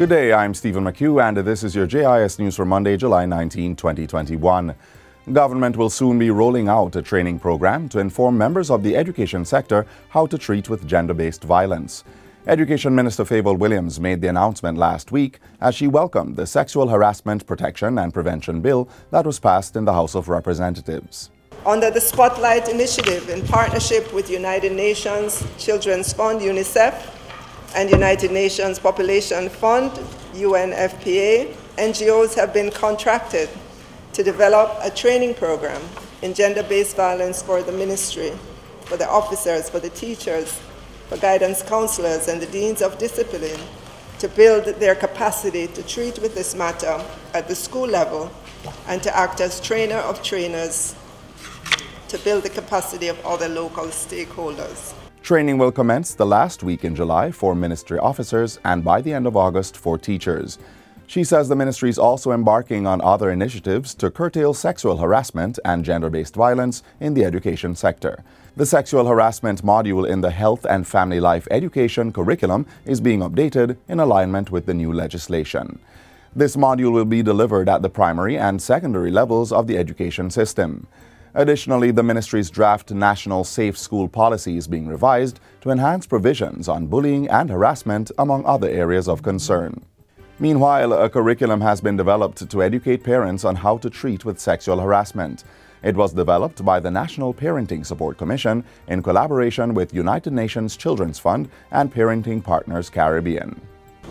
Good day, I'm Stephen McHugh and this is your JIS News for Monday, July 19, 2021. Government will soon be rolling out a training program to inform members of the education sector how to treat with gender-based violence. Education Minister Fable Williams made the announcement last week as she welcomed the Sexual Harassment Protection and Prevention Bill that was passed in the House of Representatives. Under the Spotlight Initiative, in partnership with United Nations Children's Fund, UNICEF, and United Nations Population Fund, UNFPA, NGOs have been contracted to develop a training program in gender-based violence for the ministry, for the officers, for the teachers, for guidance counselors and the deans of discipline to build their capacity to treat with this matter at the school level and to act as trainer of trainers to build the capacity of other local stakeholders. Training will commence the last week in July for ministry officers and by the end of August for teachers. She says the ministry is also embarking on other initiatives to curtail sexual harassment and gender-based violence in the education sector. The sexual harassment module in the Health and Family Life Education curriculum is being updated in alignment with the new legislation. This module will be delivered at the primary and secondary levels of the education system. Additionally, the ministry's draft National Safe School Policy is being revised to enhance provisions on bullying and harassment, among other areas of concern. Meanwhile, a curriculum has been developed to educate parents on how to treat with sexual harassment. It was developed by the National Parenting Support Commission in collaboration with United Nations Children's Fund and Parenting Partners Caribbean.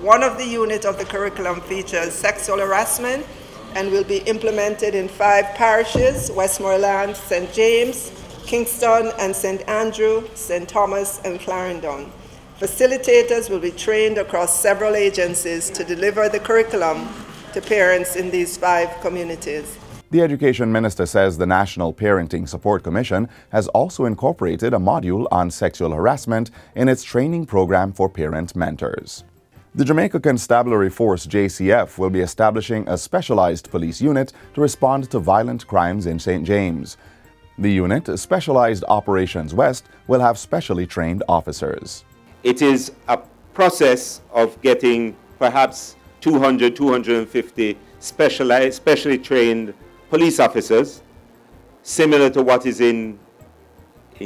One of the units of the curriculum features sexual harassment and will be implemented in 5 parishes: Westmoreland, St. James, Kingston and St. Andrew, St. Thomas and Clarendon. Facilitators will be trained across several agencies to deliver the curriculum to parents in these 5 communities. The Education Minister says the National Parenting Support Commission has also incorporated a module on sexual harassment in its training program for parent mentors. The Jamaica Constabulary Force JCF will be establishing a specialized police unit to respond to violent crimes in St. James. The unit, Specialized Operations West, will have specially trained officers. It is a process of getting perhaps 200, 250 specially trained police officers, similar to what is in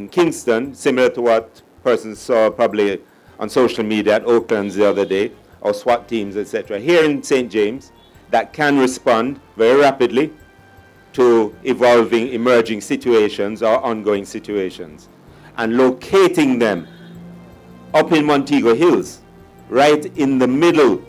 Kingston, similar to what persons saw probably on social media at Oaklands the other day, or SWAT teams, etc. Here in St. James, that can respond very rapidly to evolving, emerging situations or ongoing situations, and locating them up in Montego Hills, right in the middle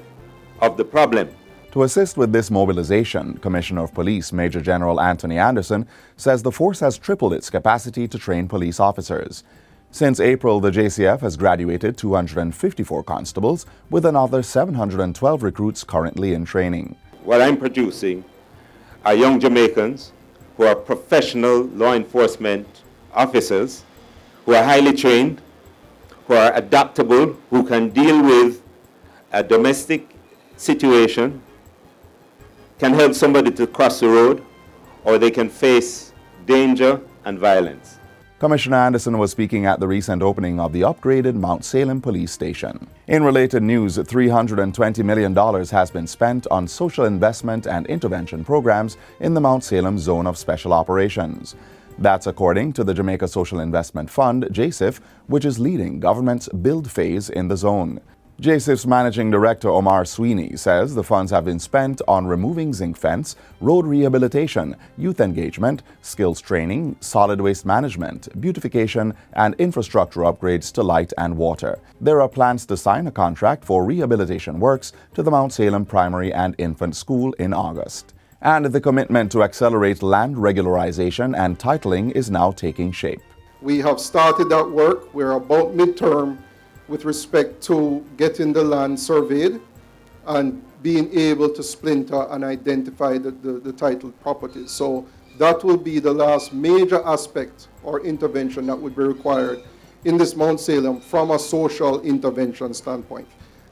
of the problem. To assist with this mobilization, Commissioner of Police Major General Anthony Anderson says the force has tripled its capacity to train police officers. Since April, the JCF has graduated 254 constables, with another 712 recruits currently in training. What I'm producing are young Jamaicans who are professional law enforcement officers, who are highly trained, who are adaptable, who can deal with a domestic situation, can help somebody to cross the road, or they can face danger and violence. Commissioner Anderson was speaking at the recent opening of the upgraded Mount Salem Police Station. In related news, $320 million has been spent on social investment and intervention programs in the Mount Salem Zone of Special Operations. That's according to the Jamaica Social Investment Fund, JSIF, which is leading government's build phase in the zone. JSIF's Managing Director Omar Sweeney says the funds have been spent on removing zinc fence, road rehabilitation, youth engagement, skills training, solid waste management, beautification, and infrastructure upgrades to light and water. There are plans to sign a contract for rehabilitation works to the Mount Salem Primary and Infant School in August. And the commitment to accelerate land regularization and titling is now taking shape. We have started that work. We're about midterm with respect to getting the land surveyed and being able to splinter and identify the titled properties. So that will be the last major aspect or intervention that would be required in this Mount Salem from a social intervention standpoint.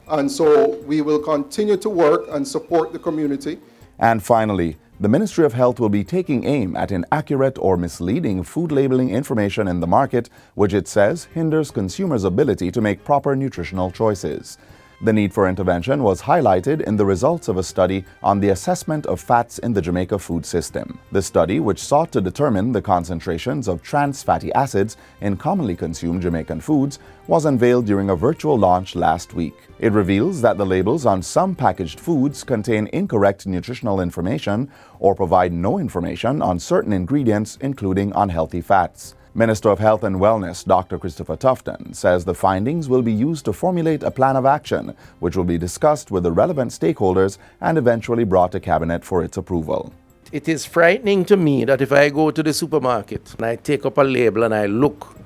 And so we will continue to work and support the community. And finally, the Ministry of Health will be taking aim at inaccurate or misleading food labeling information in the market, which it says hinders consumers' ability to make proper nutritional choices. The need for intervention was highlighted in the results of a study on the assessment of fats in the Jamaica food system. The study, which sought to determine the concentrations of trans fatty acids in commonly consumed Jamaican foods, was unveiled during a virtual launch last week. It reveals that the labels on some packaged foods contain incorrect nutritional information or provide no information on certain ingredients, including unhealthy fats. Minister of Health and Wellness Dr. Christopher Tufton says the findings will be used to formulate a plan of action, which will be discussed with the relevant stakeholders and eventually brought to Cabinet for its approval. It is frightening to me that if I go to the supermarket and I take up a label and I look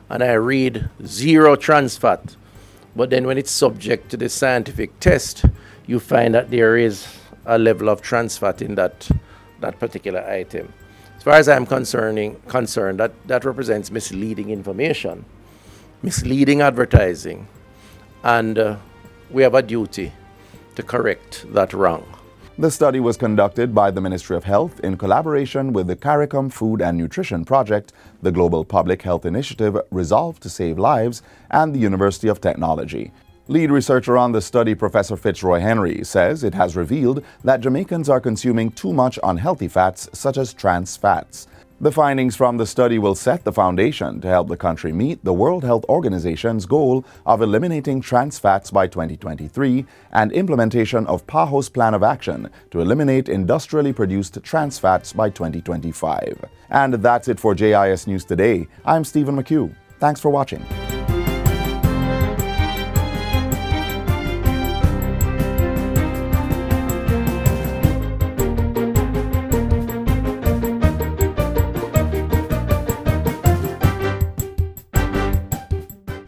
and I read 0 trans fat, but then when it's subject to the scientific test, you find that there is a level of trans fat in that particular item. As far as I'm concerned, that represents misleading information, misleading advertising, and we have a duty to correct that wrong. The study was conducted by the Ministry of Health in collaboration with the CARICOM Food and Nutrition Project, the Global Public Health Initiative Resolve to Save Lives, and the University of Technology. Lead researcher on the study, Professor Fitzroy Henry, says it has revealed that Jamaicans are consuming too much unhealthy fats, such as trans fats. The findings from the study will set the foundation to help the country meet the World Health Organization's goal of eliminating trans fats by 2023 and implementation of PAHO's plan of action to eliminate industrially produced trans fats by 2025. And that's it for JIS News Today. I'm Stephen McHugh. Thanks for watching.